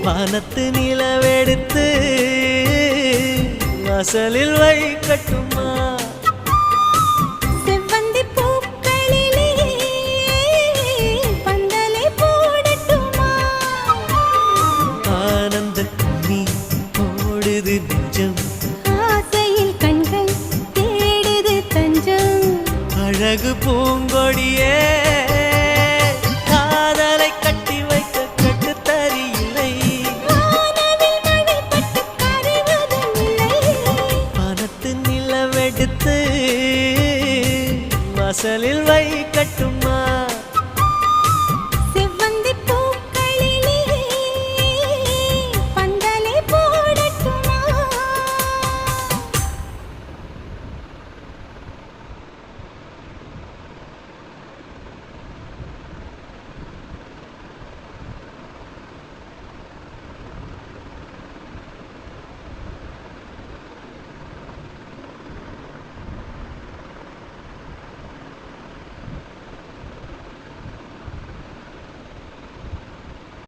வானத்து நிலவெடுத்து வாசலில் வைக்கட்டுமா செவ்வந்தி பூக்களிலே பந்தலை போடட்டுமா ஆனந்த நீ ஓடுது நெஞ்சம் ஆசையில் கண்கள் தேடுது தஞ்சம் அழகு பூங்கொடியே